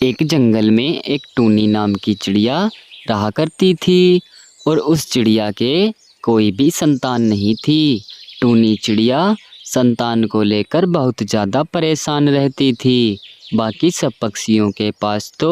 एक जंगल में एक टूनी नाम की चिड़िया रहा करती थी और उस चिड़िया के कोई भी संतान नहीं थी। टूनी चिड़िया संतान को लेकर बहुत ज़्यादा परेशान रहती थी। बाकी सब पक्षियों के पास तो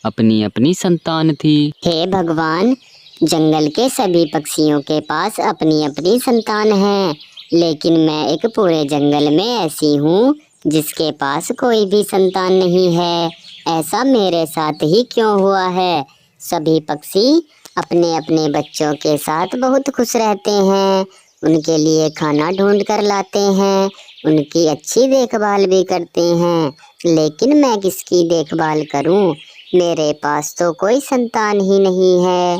अपनी अपनी संतान थी। हे भगवान, जंगल के सभी पक्षियों के पास अपनी अपनी संतान है, लेकिन मैं एक पूरे जंगल में ऐसी हूँ जिसके पास कोई भी संतान नहीं है। ऐसा मेरे साथ ही क्यों हुआ है? सभी पक्षी अपने अपने बच्चों के साथ बहुत खुश रहते हैं, उनके लिए खाना ढूंढ कर लाते हैं, उनकी अच्छी देखभाल भी करते हैं, लेकिन मैं किसकी देखभाल करूं? मेरे पास तो कोई संतान ही नहीं है।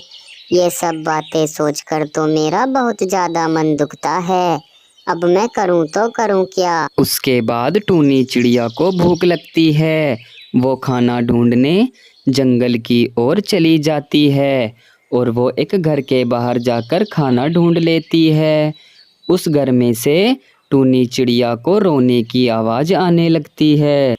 ये सब बातें सोचकर तो मेरा बहुत ज़्यादा मन दुखता है। अब मैं करूं तो करूं क्या? उसके बाद टूनी चिड़िया को भूख लगती है। वो खाना ढूंढने जंगल की ओर चली जाती है और वो एक घर के बाहर जाकर खाना ढूंढ लेती है। उस घर में से टूनी चिड़िया को रोने की आवाज़ आने लगती है।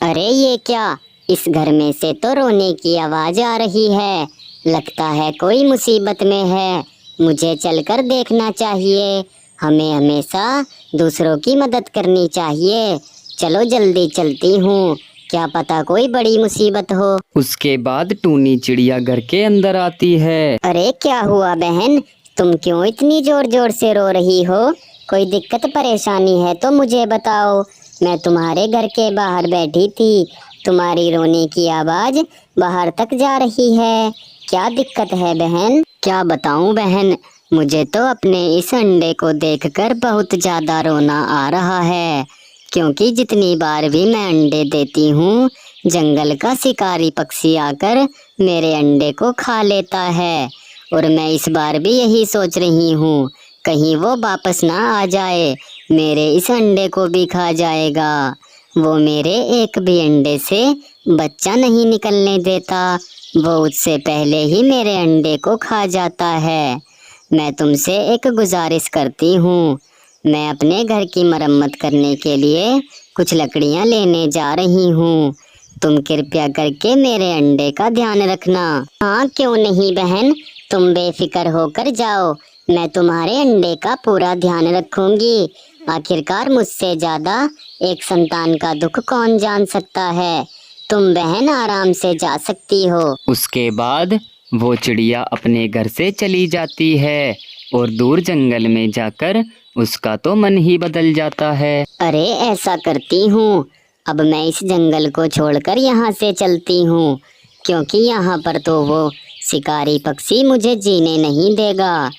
अरे ये क्या? इस घर में से तो रोने की आवाज़ आ रही है। लगता है कोई मुसीबत में है। मुझे चलकर देखना चाहिए। हमें हमेशा दूसरों की मदद करनी चाहिए। चलो जल्दी चलती हूँ, क्या पता कोई बड़ी मुसीबत हो। उसके बाद टूनी चिड़िया घर के अंदर आती है। अरे क्या हुआ बहन, तुम क्यों इतनी जोर जोर से रो रही हो? कोई दिक्कत परेशानी है तो मुझे बताओ। मैं तुम्हारे घर के बाहर बैठी थी, तुम्हारी रोने की आवाज़ बाहर तक जा रही है। क्या दिक्कत है बहन? क्या बताऊं बहन, मुझे तो अपने इस अंडे को देखकर बहुत ज़्यादा रोना आ रहा है, क्योंकि जितनी बार भी मैं अंडे देती हूँ, जंगल का शिकारी पक्षी आकर मेरे अंडे को खा लेता है। और मैं इस बार भी यही सोच रही हूँ, कहीं वो वापस ना आ जाए, मेरे इस अंडे को भी खा जाएगा। वो मेरे एक भी अंडे से बच्चा नहीं निकलने देता, वो उससे पहले ही मेरे अंडे को खा जाता है। मैं तुमसे एक गुजारिश करती हूँ, मैं अपने घर की मरम्मत करने के लिए कुछ लकड़ियाँ लेने जा रही हूँ। तुम कृपया करके मेरे अंडे का ध्यान रखना। हाँ क्यों नहीं बहन, तुम बेफिक्र होकर जाओ, मैं तुम्हारे अंडे का पूरा ध्यान रखूंगी। आखिरकार मुझसे ज़्यादा एक संतान का दुख कौन जान सकता है। तुम बहन आराम से जा सकती हो। उसके बाद वो चिड़िया अपने घर से चली जाती है और दूर जंगल में जाकर उसका तो मन ही बदल जाता है। अरे ऐसा करती हूँ, अब मैं इस जंगल को छोड़कर यहाँ से चलती हूँ, क्योंकि यहाँ पर तो वो शिकारी पक्षी मुझे जीने नहीं देगा।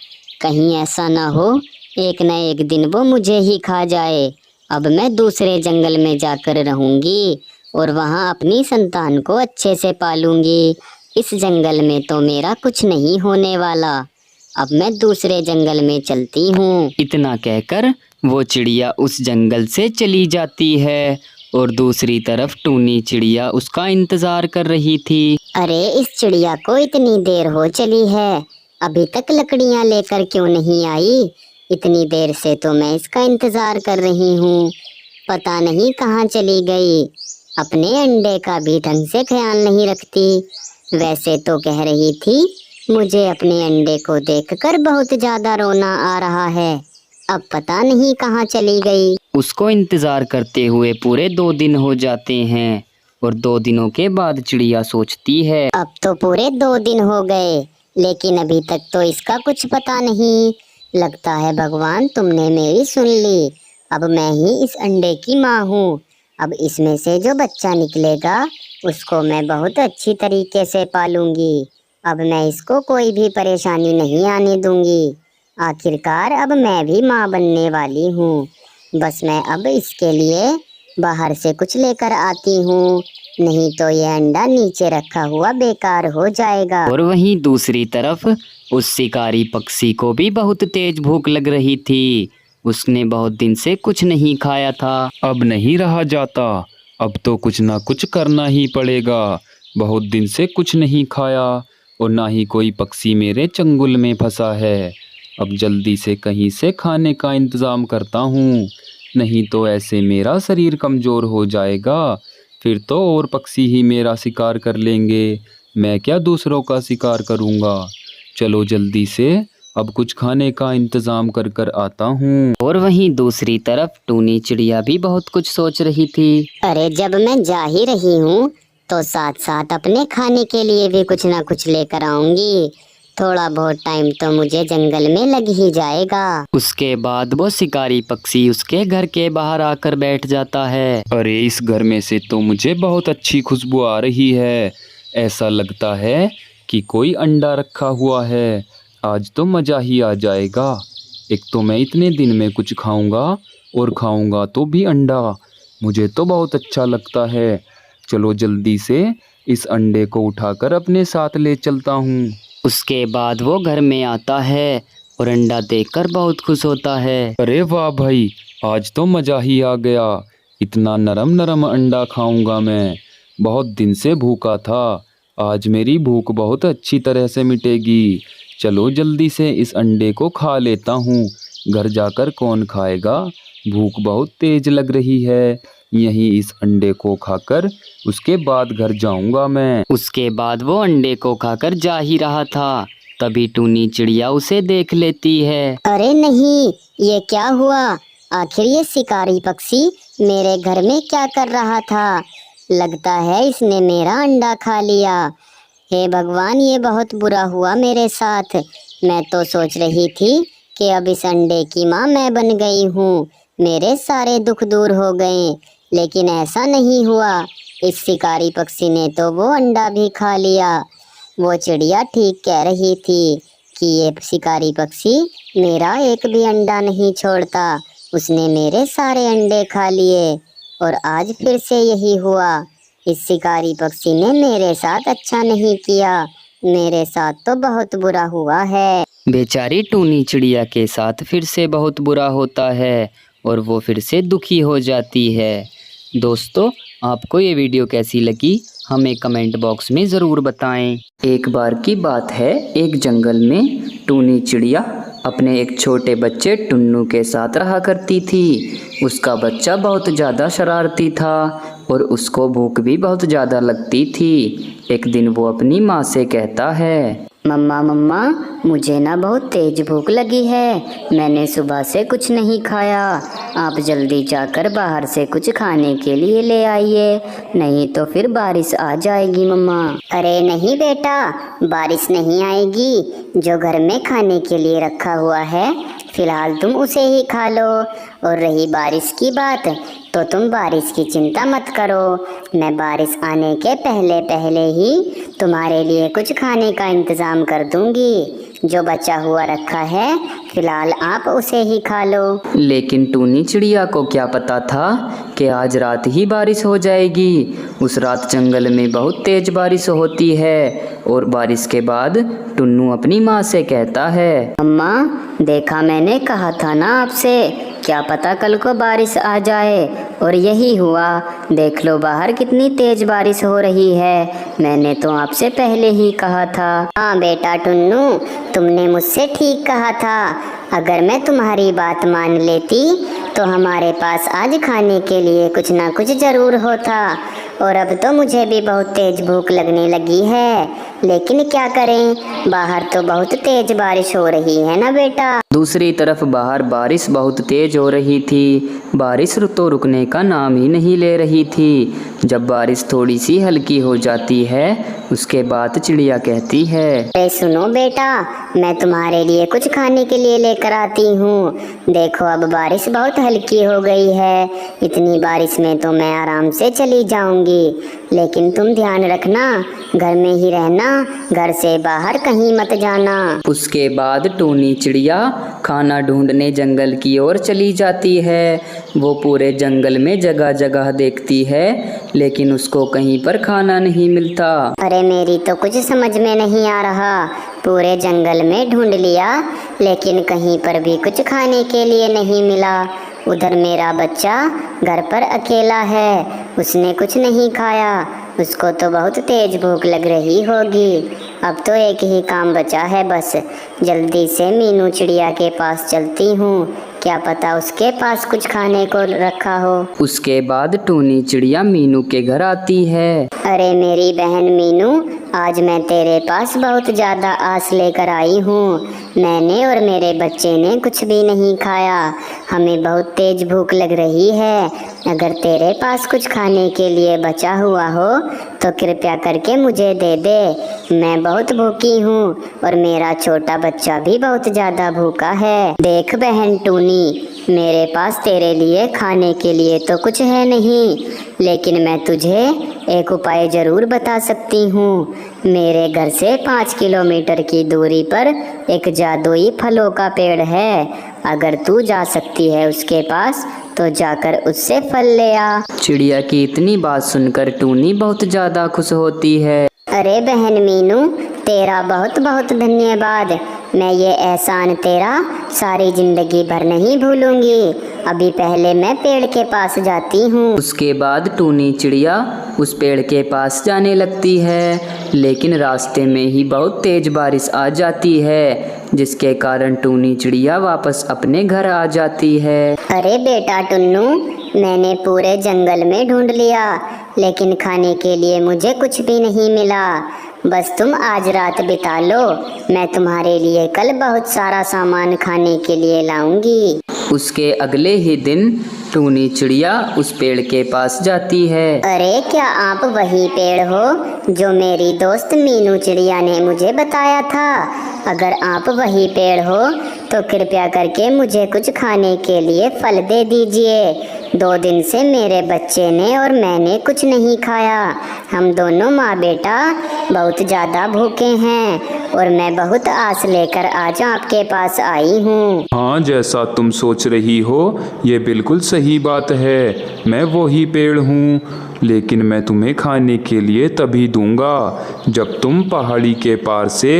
कहीं ऐसा ना हो एक न एक दिन वो मुझे ही खा जाए। अब मैं दूसरे जंगल में जाकर रहूँगी और वहाँ अपनी संतान को अच्छे से पालूंगी। इस जंगल में तो मेरा कुछ नहीं होने वाला। अब मैं दूसरे जंगल में चलती हूँ। इतना कहकर वो चिड़िया उस जंगल से चली जाती है और दूसरी तरफ टूनी चिड़िया उसका इंतजार कर रही थी। अरे इस चिड़िया को इतनी देर हो चली है, अभी तक लकड़ियाँ लेकर क्यों नहीं आई? इतनी देर से तो मैं इसका इंतजार कर रही हूँ, पता नहीं कहाँ चली गई। अपने अंडे का भी ढंग से ख्याल नहीं रखती। वैसे तो कह रही थी मुझे अपने अंडे को देखकर बहुत ज़्यादा रोना आ रहा है, अब पता नहीं कहाँ चली गई। उसको इंतजार करते हुए पूरे 2 दिन हो जाते हैं और 2 दिनों के बाद चिड़िया सोचती है, अब तो पूरे 2 दिन हो गए, लेकिन अभी तक तो इसका कुछ पता नहीं। लगता है भगवान तुमने मेरी सुन ली। अब मैं ही इस अंडे की माँ हूँ। अब इसमें से जो बच्चा निकलेगा उसको मैं बहुत अच्छी तरीके से पालूंगी। अब मैं इसको कोई भी परेशानी नहीं आने दूंगी। आखिरकार अब मैं भी माँ बनने वाली हूँ। बस मैं अब इसके लिए बाहर से कुछ लेकर आती हूँ, नहीं तो ये अंडा नीचे रखा हुआ बेकार हो जाएगा। और वहीं दूसरी तरफ उस शिकारी पक्षी को भी बहुत तेज भूख लग रही थी। उसने बहुत दिन से कुछ नहीं खाया था। अब नहीं रहा जाता, अब तो कुछ ना कुछ करना ही पड़ेगा। बहुत दिन से कुछ नहीं खाया और ना ही कोई पक्षी मेरे चंगुल में फंसा है। अब जल्दी से कहीं से खाने का इंतज़ाम करता हूँ। नहीं तो ऐसे मेरा शरीर कमज़ोर हो जाएगा। फिर तो और पक्षी ही मेरा शिकार कर लेंगे, मैं क्या दूसरों का शिकार करूँगा। चलो जल्दी से अब कुछ खाने का इंतज़ाम कर कर आता हूँ। और वहीं दूसरी तरफ टूनी चिड़िया भी बहुत कुछ सोच रही थी। अरे जब मैं जा ही रही हूँ तो साथ साथ अपने खाने के लिए भी कुछ ना कुछ लेकर आऊंगी। थोड़ा बहुत टाइम तो मुझे जंगल में लग ही जाएगा। उसके बाद वो शिकारी पक्षी उसके घर के बाहर आकर बैठ जाता है। अरे इस घर में से तो मुझे बहुत अच्छी खुशबू आ रही है। ऐसा लगता है कि कोई अंडा रखा हुआ है। आज तो मज़ा ही आ जाएगा। एक तो मैं इतने दिन में कुछ खाऊंगा और खाऊंगा तो भी अंडा। मुझे तो बहुत अच्छा लगता है। चलो जल्दी से इस अंडे को उठाकर अपने साथ ले चलता हूँ। उसके बाद वो घर में आता है और अंडा देखकर बहुत खुश होता है। अरे वाह भाई, आज तो मज़ा ही आ गया। इतना नरम नरम अंडा खाऊंगा मैं। बहुत दिन से भूखा था। आज मेरी भूख बहुत अच्छी तरह से मिटेगी। चलो जल्दी से इस अंडे को खा लेता हूँ। घर जाकर कौन खाएगा, भूख बहुत तेज लग रही है। यहीं इस अंडे को खाकर उसके बाद घर जाऊंगा मैं। उसके बाद वो अंडे को खाकर जा ही रहा था, तभी टूनी चिड़िया उसे देख लेती है। अरे नहीं, ये क्या हुआ? आखिर ये शिकारी पक्षी मेरे घर में क्या कर रहा था? लगता है इसने मेरा अंडा खा लिया। हे भगवान, ये बहुत बुरा हुआ मेरे साथ। मैं तो सोच रही थी कि अब इस अंडे की माँ मैं बन गई हूँ, मेरे सारे दुख दूर हो गए, लेकिन ऐसा नहीं हुआ। इस शिकारी पक्षी ने तो वो अंडा भी खा लिया। वो चिड़िया ठीक कह रही थी कि ये शिकारी पक्षी मेरा एक भी अंडा नहीं छोड़ता। उसने मेरे सारे अंडे खा लिए और आज फिर से यही हुआ। इस शिकारी पक्षी ने मेरे साथ अच्छा नहीं किया, मेरे साथ तो बहुत बुरा हुआ है। बेचारी टूनी चिड़िया के साथ फिर से बहुत बुरा होता है और वो फिर से दुखी हो जाती है। दोस्तों, आपको ये वीडियो कैसी लगी हमें कमेंट बॉक्स में ज़रूर बताएं। एक बार की बात है, एक जंगल में टूनी चिड़िया अपने एक छोटे बच्चे टुन्नू के साथ रहा करती थी। उसका बच्चा बहुत ज़्यादा शरारती था और उसको भूख भी बहुत ज़्यादा लगती थी। एक दिन वो अपनी माँ से कहता है, मम्मा मम्मा, मुझे ना बहुत तेज भूख लगी है। मैंने सुबह से कुछ नहीं खाया। आप जल्दी जाकर बाहर से कुछ खाने के लिए ले आइए, नहीं तो फिर बारिश आ जाएगी मम्मा। अरे नहीं बेटा, बारिश नहीं आएगी। जो घर में खाने के लिए रखा हुआ है फिलहाल तुम उसे ही खा लो। और रही बारिश की बात, तो तुम बारिश की चिंता मत करो। मैं बारिश आने के पहले पहले ही तुम्हारे लिए कुछ खाने का इंतज़ाम कर दूंगी। जो बचा हुआ रखा है फिलहाल आप उसे ही खा लो। लेकिन टूनी चिड़िया को क्या पता था कि आज रात ही बारिश हो जाएगी। उस रात जंगल में बहुत तेज बारिश होती है और बारिश के बाद टुन्नू अपनी माँ से कहता है, अम्मा देखा, मैंने कहा था ना आपसे, क्या पता कल को बारिश आ जाए। और यही हुआ। देख लो बाहर कितनी तेज बारिश हो रही है। मैंने तो आपसे पहले ही कहा था। हाँ बेटा टुन्नू, तुमने मुझसे ठीक कहा था। अगर मैं तुम्हारी बात मान लेती तो हमारे पास आज खाने के लिए कुछ ना कुछ ज़रूर होता। और अब तो मुझे भी बहुत तेज भूख लगने लगी है, लेकिन क्या करें, बाहर तो बहुत तेज बारिश हो रही है ना बेटा। दूसरी तरफ बाहर बारिश बहुत तेज हो रही थी। बारिश तो रुकने का नाम ही नहीं ले रही थी। जब बारिश थोड़ी सी हल्की हो जाती है उसके बाद चिड़िया कहती है, अरे सुनो बेटा, मैं तुम्हारे लिए कुछ खाने के लिए लेकर आती हूँ। देखो अब बारिश बहुत हल्की हो गई है। इतनी बारिश में तो मैं आराम से चली जाऊंगी, लेकिन तुम ध्यान रखना, घर में ही रहना, घर से बाहर कहीं मत जाना। उसके बाद टूनी चिड़िया खाना ढूंढने जंगल की ओर चली जाती है। वो पूरे जंगल में जगह जगह देखती है, लेकिन उसको कहीं पर खाना नहीं मिलता। अरे मेरी तो कुछ समझ में नहीं आ रहा। पूरे जंगल में ढूंढ लिया, लेकिन कहीं पर भी कुछ खाने के लिए नहीं मिला। उधर मेरा बच्चा घर पर अकेला है, उसने कुछ नहीं खाया। उसको तो बहुत तेज भूख लग रही होगी। अब तो एक ही काम बचा है बस, जल्दी से मीनू चिड़िया के पास चलती हूँ। क्या पता उसके पास कुछ खाने को रखा हो। उसके बाद टूनी चिड़िया मीनू के घर आती है। अरे मेरी बहन मीनू, आज मैं तेरे पास बहुत ज़्यादा आस लेकर आई हूँ। मैंने और मेरे बच्चे ने कुछ भी नहीं खाया, हमें बहुत तेज भूख लग रही है। अगर तेरे पास कुछ खाने के लिए बचा हुआ हो तो कृपया करके मुझे दे दे। मैं बहुत भूखी हूँ और मेरा छोटा बच्चा भी बहुत ज़्यादा भूखा है। देख बहन टूनी, मेरे पास तेरे लिए खाने के लिए तो कुछ है नहीं, लेकिन मैं तुझे एक उपाय ज़रूर बता सकती हूँ। मेरे घर से 5 किलोमीटर की दूरी पर एक जादुई फलों का पेड़ है। अगर तू जा सकती है उसके पास तो जाकर उससे फल ले आ। चिड़िया की इतनी बात सुनकर टूनी बहुत ज़्यादा खुश होती है। अरे बहन मीनू, तेरा बहुत बहुत धन्यवाद। मैं ये एहसान तेरा सारी जिंदगी भर नहीं भूलूंगी। अभी पहले मैं पेड़ के पास जाती हूँ। उसके बाद टूनी चिड़िया उस पेड़ के पास जाने लगती है, लेकिन रास्ते में ही बहुत तेज बारिश आ जाती है, जिसके कारण टूनी चिड़िया वापस अपने घर आ जाती है। अरे बेटा टुन्नू, मैंने पूरे जंगल में ढूंढ लिया, लेकिन खाने के लिए मुझे कुछ भी नहीं मिला। बस तुम आज रात बिता लो, मैं तुम्हारे लिए कल बहुत सारा सामान खाने के लिए लाऊंगी। उसके अगले ही दिन टूनी चिड़िया उस पेड़ के पास जाती है। अरे क्या आप वही पेड़ हो जो मेरी दोस्त मीनू चिड़िया ने मुझे बताया था? अगर आप वही पेड़ हो तो कृपया करके मुझे कुछ खाने के लिए फल दे दीजिए। 2 दिन से मेरे बच्चे ने और मैंने कुछ नहीं खाया। हम दोनों माँ बेटा बहुत ज़्यादा भूखे हैं और मैं बहुत आस लेकर आज आपके पास आई हूँ। हाँ, जैसा तुम सोच रही हो ये बिल्कुल सही बात है। मैं वही पेड़ हूँ, लेकिन मैं तुम्हें खाने के लिए तभी दूंगा जब तुम पहाड़ी के पार से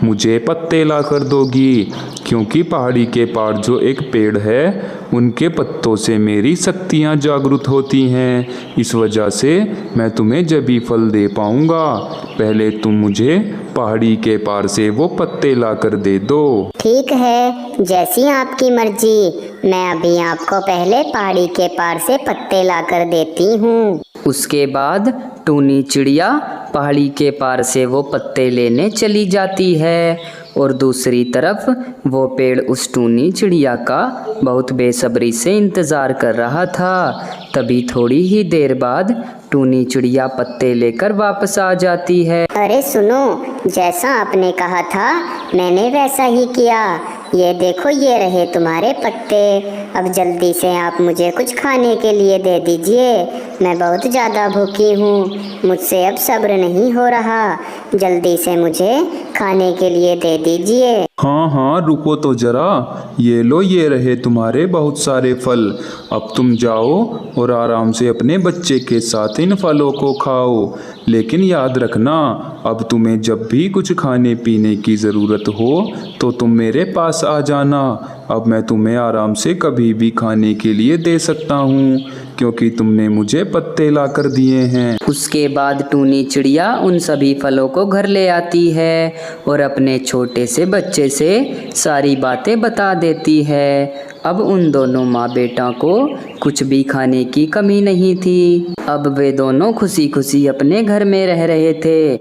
मुझे पत्ते ला कर दोगी, क्योंकि पहाड़ी के पार जो एक पेड़ है उनके पत्तों से मेरी शक्तियाँ जागृत होती हैं। इस वजह से मैं तुम्हें जब भी फल दे पाऊँगा। पहले तुम मुझे पहाड़ी के पार से वो पत्ते ला कर दे दो। ठीक है, जैसी आपकी मर्जी। मैं अभी आपको पहले पहाड़ी के पार से पत्ते ला कर देती हूँ। उसके बाद टूनी चिड़िया पहाड़ी के पार से वो पत्ते लेने चली जाती है और दूसरी तरफ वो पेड़ उस टूनी चिड़िया का बहुत बेसब्री से इंतज़ार कर रहा था। तभी थोड़ी ही देर बाद टूनी चिड़िया पत्ते लेकर वापस आ जाती है। अरे सुनो, जैसा आपने कहा था मैंने वैसा ही किया। ये देखो, ये रहे तुम्हारे पत्ते। अब जल्दी से आप मुझे कुछ खाने के लिए दे दीजिए। मैं बहुत ज़्यादा भूखी हूँ, मुझसे अब सब्र नहीं हो रहा। जल्दी से मुझे खाने के लिए दे दीजिए। हाँ हाँ, रुको तो जरा। ये लो, ये रहे तुम्हारे बहुत सारे फल। अब तुम जाओ और आराम से अपने बच्चे के साथ इन फलों को खाओ। लेकिन याद रखना, अब तुम्हें जब भी कुछ खाने पीने की ज़रूरत हो तो तुम मेरे पास आ जाना। अब मैं तुम्हें आराम से कभी भी खाने के लिए दे सकता हूँ, क्योंकि तुमने मुझे पत्ते ला कर दिए हैं। उसके बाद टूनी चिड़िया उन सभी फलों को घर ले आती है और अपने छोटे से बच्चे से सारी बातें बता देती है। अब उन दोनों माँ बेटा को कुछ भी खाने की कमी नहीं थी। अब वे दोनों खुशी खुशी अपने घर में रह रहे थे